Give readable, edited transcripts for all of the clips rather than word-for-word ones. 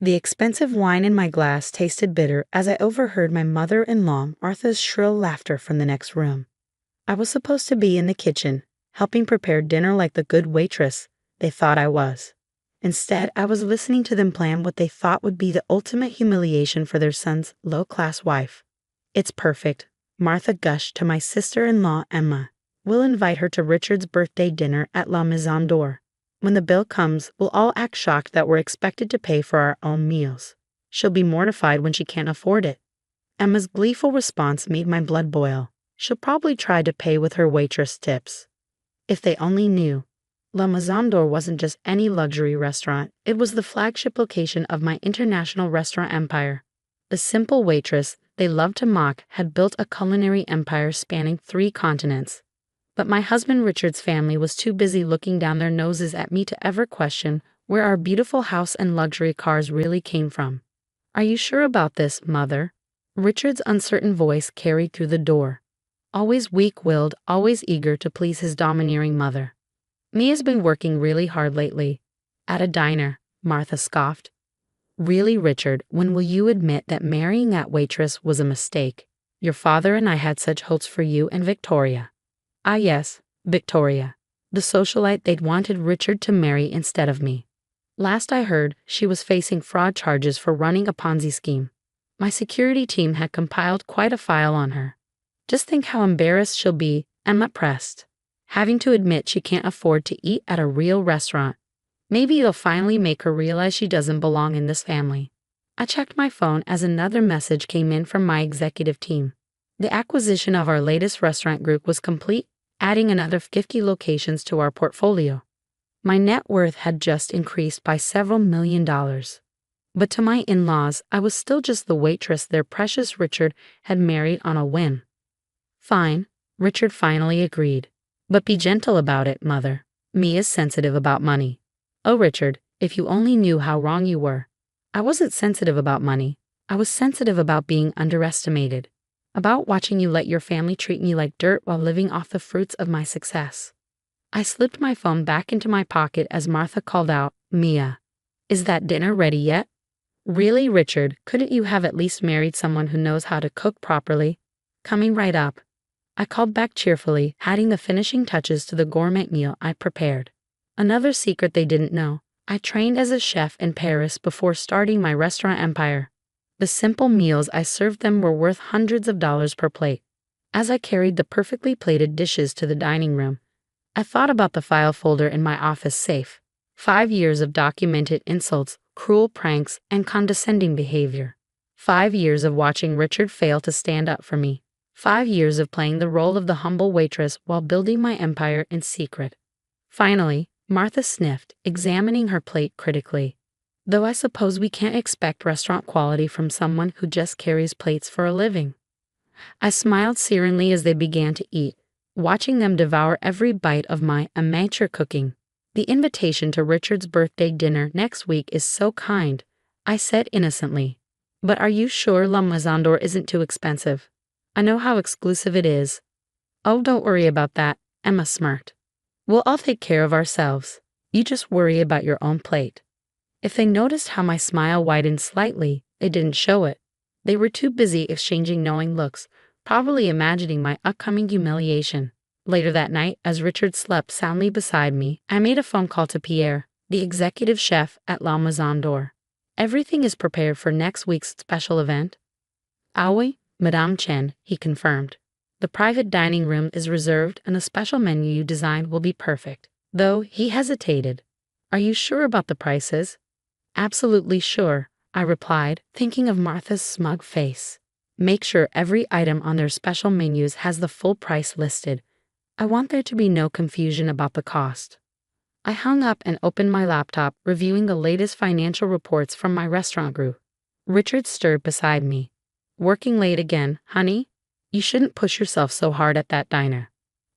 The expensive wine in my glass tasted bitter as I overheard my mother-in-law Martha's shrill laughter from the next room. I was supposed to be in the kitchen, helping prepare dinner like the good waitress they thought I was. Instead, I was listening to them plan what they thought would be the ultimate humiliation for their son's low-class wife. "It's perfect," Martha gushed to my sister-in-law Emma. "We'll invite her to Richard's birthday dinner at La Maison d'Or. When the bill comes, we'll all act shocked that we're expected to pay for our own meals. She'll be mortified when she can't afford it." Emma's gleeful response made my blood boil. She'll probably try to pay with her waitress tips. If they only knew. La Maison d'Or wasn't just any luxury restaurant. It was the flagship location of my international restaurant empire. The simple waitress they loved to mock had built a culinary empire spanning 3 continents. But my husband Richard's family was too busy looking down their noses at me to ever question where our beautiful house and luxury cars really came from. "Are you sure about this, Mother?" Richard's uncertain voice carried through the door. Always weak-willed, always eager to please his domineering mother. "Mia's been working really hard lately." "At a diner," Martha scoffed. "Really, Richard, when will you admit that marrying that waitress was a mistake? Your father and I had such hopes for you and Victoria." "Ah yes, Victoria. The socialite they'd wanted Richard to marry instead of me. Last I heard, she was facing fraud charges for running a Ponzi scheme. My security team had compiled quite a file on her. Just think how embarrassed she'll be," Emma pressed, "having to admit she can't afford to eat at a real restaurant. Maybe it'll finally make her realize she doesn't belong in this family." I checked my phone as another message came in from my executive team. The acquisition of our latest restaurant group was complete, adding another 50 locations to our portfolio. My net worth had just increased by several $1,000,000. But to my in-laws, I was still just the waitress their precious Richard had married on a whim. "Fine," Richard finally agreed. "But be gentle about it, Mother. Mia's sensitive about money." "Oh, Richard, if you only knew how wrong you were. I wasn't sensitive about money. I was sensitive about being underestimated. About watching you let your family treat me like dirt while living off the fruits of my success." I slipped my phone back into my pocket as Martha called out, "Mia, is that dinner ready yet?" "Really, Richard, couldn't you have at least married someone who knows how to cook properly?" "Coming right up." I called back cheerfully, adding the finishing touches to the gourmet meal I prepared. Another secret they didn't know: I trained as a chef in Paris before starting my restaurant empire. The simple meals I served them were worth hundreds of dollars per plate. As I carried the perfectly plated dishes to the dining room, I thought about the file folder in my office safe. 5 years of documented insults, cruel pranks, and condescending behavior. 5 years of watching Richard fail to stand up for me. 5 years of playing the role of the humble waitress while building my empire in secret. Finally, Martha sniffed, examining her plate critically. "Though I suppose we can't expect restaurant quality from someone who just carries plates for a living." I smiled serenely as they began to eat, watching them devour every bite of my amateur cooking. "The invitation to Richard's birthday dinner next week is so kind," I said innocently. "But are you sure La Maison d'Or isn't too expensive? I know how exclusive it is." "Oh, don't worry about that," Emma smirked. "We'll all take care of ourselves. You just worry about your own plate." If they noticed how my smile widened slightly, they didn't show it. They were too busy exchanging knowing looks, probably imagining my upcoming humiliation. Later that night, as Richard slept soundly beside me, I made a phone call to Pierre, the executive chef at La Maison d'Or. "Everything is prepared for next week's special event?" "Ah oui, Madame Chen," he confirmed. "The private dining room is reserved and a special menu you designed will be perfect." Though he hesitated. "Are you sure about the prices?" "Absolutely sure," I replied, thinking of Martha's smug face. "Make sure every item on their special menus has the full price listed. I want there to be no confusion about the cost." I hung up and opened my laptop, reviewing the latest financial reports from my restaurant group. Richard stirred beside me. "Working late again, honey? You shouldn't push yourself so hard at that diner."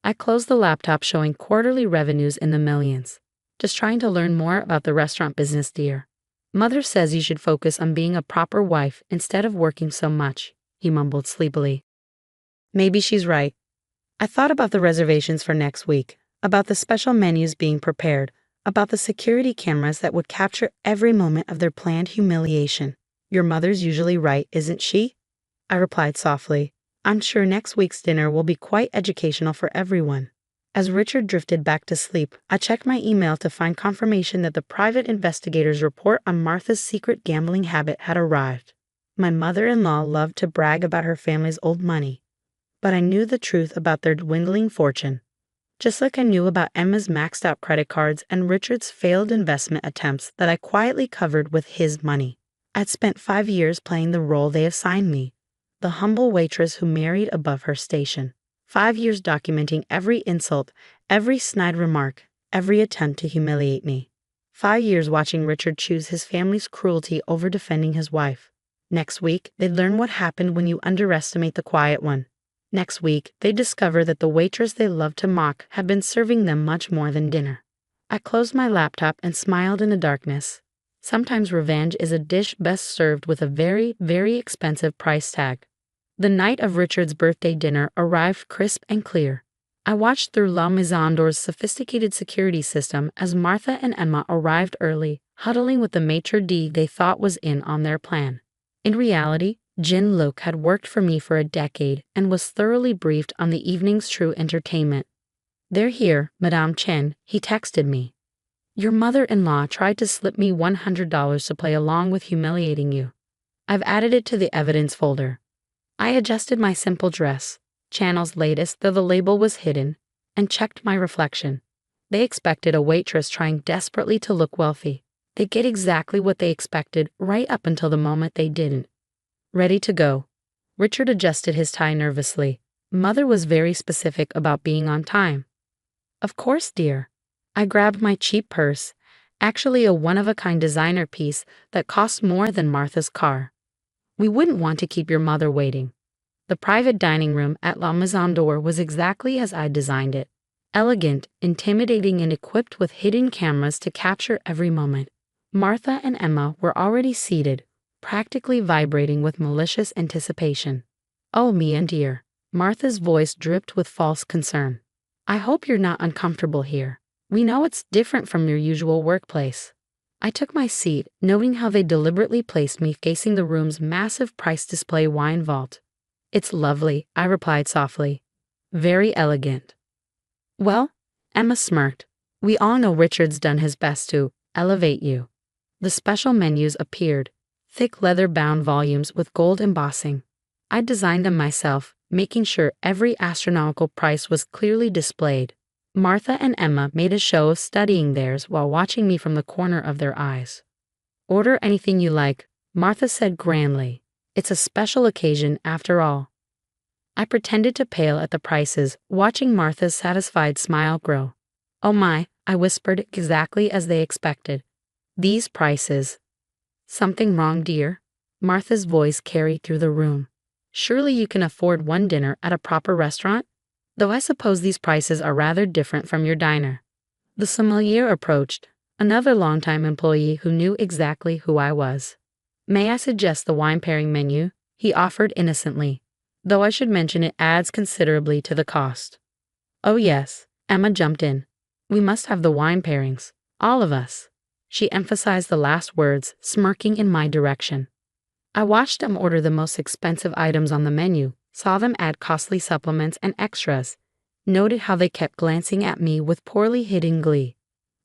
I closed the laptop, showing quarterly revenues in the millions. "Just trying to learn more about the restaurant business, dear. Mother says you should focus on being a proper wife instead of working so much," he mumbled sleepily. Maybe she's right. I thought about the reservations for next week, about the special menus being prepared, about the security cameras that would capture every moment of their planned humiliation. Your mother's usually right, isn't she? I replied softly. I'm sure next week's dinner will be quite educational for everyone. As Richard drifted back to sleep, I checked my email to find confirmation that the private investigator's report on Martha's secret gambling habit had arrived. My mother-in-law loved to brag about her family's old money, but I knew the truth about their dwindling fortune. Just like I knew about Emma's maxed out credit cards and Richard's failed investment attempts that I quietly covered with his money. I'd spent 5 years playing the role they assigned me, the humble waitress who married above her station. 5 years documenting every insult, every snide remark, every attempt to humiliate me. 5 years watching Richard choose his family's cruelty over defending his wife. Next week, they'd learn what happened when you underestimate the quiet one. Next week, they'd discover that the waitress they loved to mock had been serving them much more than dinner. I closed my laptop and smiled in the darkness. Sometimes revenge is a dish best served with a very, very expensive price tag. The night of Richard's birthday dinner arrived crisp and clear. I watched through La Maison d'Or's sophisticated security system as Martha and Emma arrived early, huddling with the maitre d' they thought was in on their plan. In reality, Jean-Luc had worked for me for a decade and was thoroughly briefed on the evening's true entertainment. They're here, Madame Chen, he texted me. Your mother-in-law tried to slip me $100 to play along with humiliating you. I've added it to the evidence folder. I adjusted my simple dress, Channel's latest though the label was hidden, and checked my reflection. They expected a waitress trying desperately to look wealthy. They get exactly what they expected right up until the moment they didn't. Ready to go. Richard adjusted his tie nervously. Mother was very specific about being on time. Of course, dear. I grabbed my cheap purse, actually a one-of-a-kind designer piece that cost more than Martha's car. We wouldn't want to keep your mother waiting. The private dining room at La Maison d'Or was exactly as I designed it. Elegant, intimidating, and equipped with hidden cameras to capture every moment. Martha and Emma were already seated, practically vibrating with malicious anticipation. Oh, Mia dear. Martha's voice dripped with false concern. I hope you're not uncomfortable here. We know it's different from your usual workplace. I took my seat, noting how they deliberately placed me facing the room's massive price display wine vault. It's lovely, I replied softly. Very elegant. Well, Emma smirked. We all know Richard's done his best to elevate you. The special menus appeared, thick leather-bound volumes with gold embossing. I designed them myself, making sure every astronomical price was clearly displayed. Martha and Emma made a show of studying theirs while watching me from the corner of their eyes. Order anything you like, Martha said grandly. It's a special occasion after all. I pretended to pale at the prices, watching Martha's satisfied smile grow. Oh my, I whispered exactly as they expected. These prices. Something wrong, dear? Martha's voice carried through the room. Surely you can afford one dinner at a proper restaurant? Though I suppose these prices are rather different from your diner. The sommelier approached, another longtime employee who knew exactly who I was. May I suggest the wine pairing menu? He offered innocently, though I should mention it adds considerably to the cost. Oh yes, Emma jumped in. We must have the wine pairings, all of us. She emphasized the last words, smirking in my direction. I watched them order the most expensive items on the menu, saw them add costly supplements and extras, noted how they kept glancing at me with poorly hidden glee.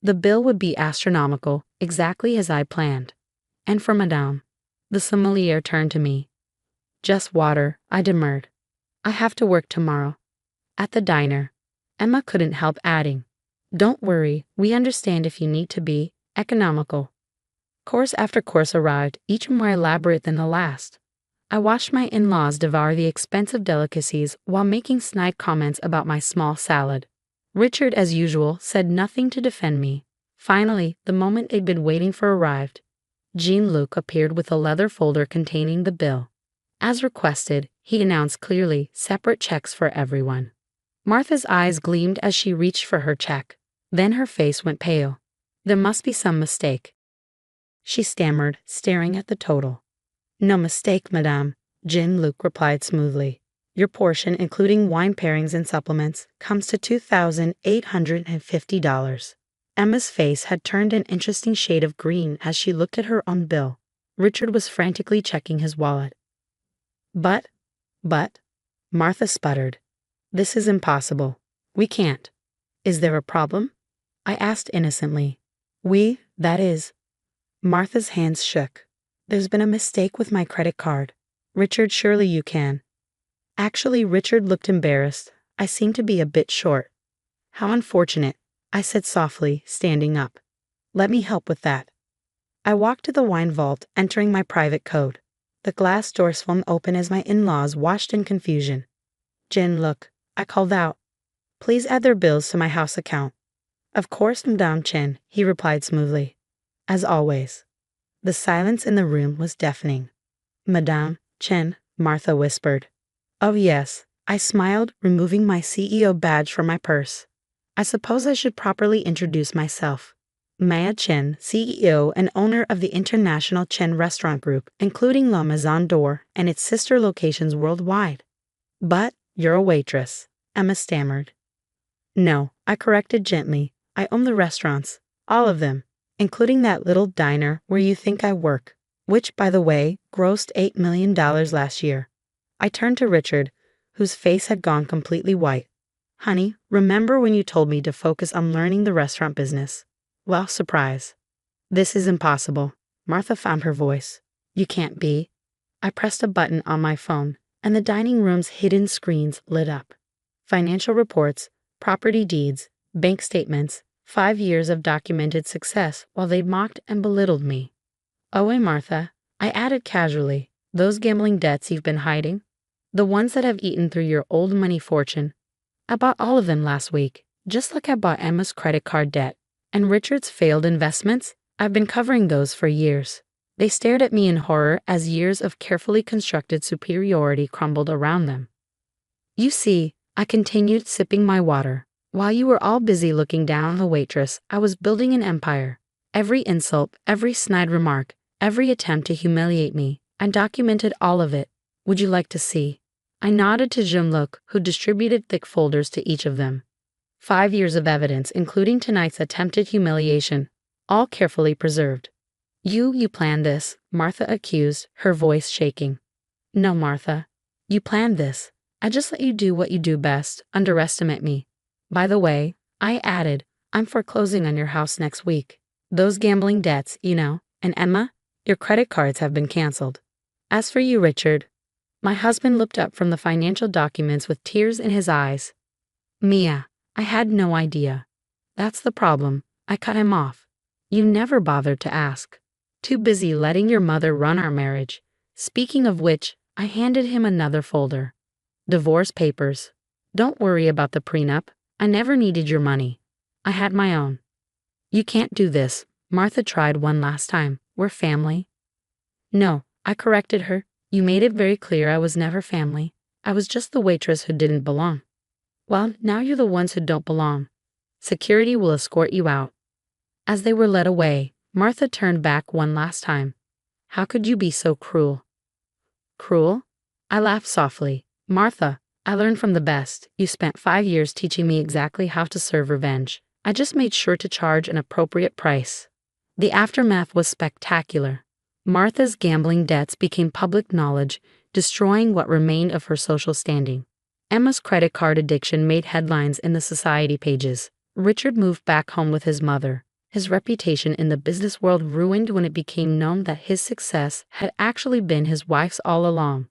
The bill would be astronomical, exactly as I planned. And for Madame. The sommelier turned to me. Just water, I demurred. I have to work tomorrow. At the diner. Emma couldn't help adding. Don't worry, we understand if you need to be economical. Course after course arrived, each more elaborate than the last. I watched my in-laws devour the expensive delicacies while making snide comments about my small salad. Richard, as usual, said nothing to defend me. Finally, the moment they'd been waiting for arrived. Jean-Luc appeared with a leather folder containing the bill. As requested, he announced clearly separate checks for everyone. Martha's eyes gleamed as she reached for her check. Then her face went pale. There must be some mistake. She stammered, staring at the total. No mistake, madame, Jean-Luc replied smoothly. Your portion, including wine pairings and supplements, comes to $2,850. Emma's face had turned an interesting shade of green as she looked at her own bill. Richard was frantically checking his wallet. But, Martha sputtered. This is impossible. We can't. Is there a problem? I asked innocently. That is. Martha's hands shook. There's been a mistake with my credit card. Richard, surely you can. Actually, Richard looked embarrassed. I seem to be a bit short. How unfortunate, I said softly, standing up. Let me help with that. I walked to the wine vault, entering my private code. The glass door swung open as my in-laws watched in confusion. Jen, look, I called out. Please add their bills to my house account. Of course, Madame Chen, he replied smoothly. As always. The silence in the room was deafening. Madame Chen, Martha whispered. Oh yes, I smiled, removing my CEO badge from my purse. I suppose I should properly introduce myself. Maya Chen, CEO and owner of the International Chen Restaurant Group, including La Maison d'Or and its sister locations worldwide. But you're a waitress, Emma stammered. No, I corrected gently. I own the restaurants, all of them, including that little diner where you think I work, which, by the way, grossed $8 million last year. I turned to Richard, whose face had gone completely white. Honey, remember when you told me to focus on learning the restaurant business? Well, surprise. This is impossible. Martha found her voice. You can't be. I pressed a button on my phone, and the dining room's hidden screens lit up. Financial reports, property deeds, bank statements, 5 years of documented success while they mocked and belittled me. Oh, and Martha, I added casually, those gambling debts you've been hiding? The ones that have eaten through your old money fortune. I bought all of them last week, just like I bought Emma's credit card debt. And Richard's failed investments? I've been covering those for years. They stared at me in horror as years of carefully constructed superiority crumbled around them. You see, I continued sipping my water. While you were all busy looking down on the waitress, I was building an empire. Every insult, every snide remark, every attempt to humiliate me, I documented all of it. Would you like to see? I nodded to Jean-Luc, who distributed thick folders to each of them. 5 years of evidence, including tonight's attempted humiliation, all carefully preserved. You planned this, Martha accused, her voice shaking. No, Martha. You planned this. I just let you do what you do best, underestimate me. By the way, I added, I'm foreclosing on your house next week. Those gambling debts, you know, and Emma, your credit cards have been canceled. As for you, Richard. My husband looked up from the financial documents with tears in his eyes. Mia, I had no idea. That's the problem. I cut him off. You never bothered to ask. Too busy letting your mother run our marriage. Speaking of which, I handed him another folder. Divorce papers. Don't worry about the prenup. I never needed your money. I had my own. You can't do this. Martha tried one last time. We're family. No, I corrected her. You made it very clear I was never family. I was just the waitress who didn't belong. Well, now you're the ones who don't belong. Security will escort you out. As they were led away, Martha turned back one last time. How could you be so cruel? Cruel? I laughed softly. Martha, I learned from the best. You spent 5 years teaching me exactly how to serve revenge. I just made sure to charge an appropriate price. The aftermath was spectacular. Martha's gambling debts became public knowledge, destroying what remained of her social standing. Emma's credit card addiction made headlines in the society pages. Richard moved back home with his mother. His reputation in the business world ruined when it became known that his success had actually been his wife's all along.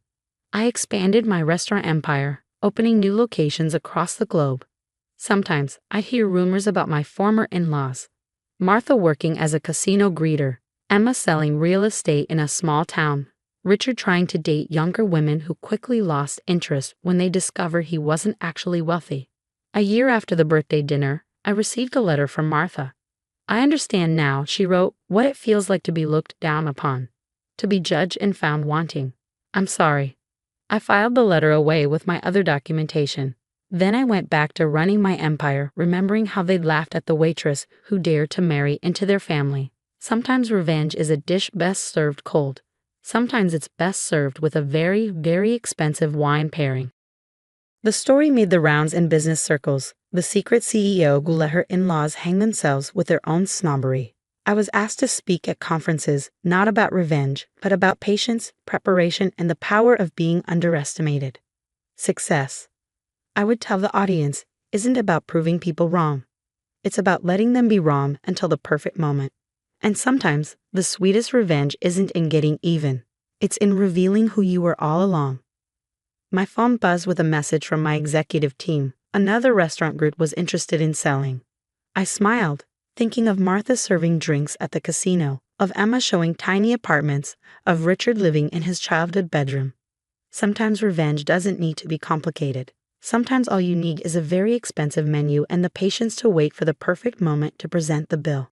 I expanded my restaurant empire, opening new locations across the globe. Sometimes I'd hear rumors about my former in-laws. Martha working as a casino greeter, Emma selling real estate in a small town, Richard trying to date younger women who quickly lost interest when they discovered he wasn't actually wealthy. A year after the birthday dinner, I received a letter from Martha. I understand now, she wrote, what it feels like to be looked down upon, to be judged and found wanting. I'm sorry. I filed the letter away with my other documentation. Then I went back to running my empire, remembering how they'd laughed at the waitress who dared to marry into their family. Sometimes revenge is a dish best served cold. Sometimes it's best served with a very, very expensive wine pairing. The story made the rounds in business circles, The secret CEO who let her in-laws hang themselves with their own snobbery. I was asked to speak at conferences not about revenge, but about patience, preparation, and the power of being underestimated. Success, I would tell the audience, isn't about proving people wrong. It's about letting them be wrong until the perfect moment. And sometimes, the sweetest revenge isn't in getting even. It's in revealing who you were all along. My phone buzzed with a message from my executive team. Another restaurant group was interested in selling. I smiled, thinking of Martha serving drinks at the casino, of Emma showing tiny apartments, of Richard living in his childhood bedroom. Sometimes revenge doesn't need to be complicated. Sometimes all you need is a very expensive menu and the patience to wait for the perfect moment to present the bill.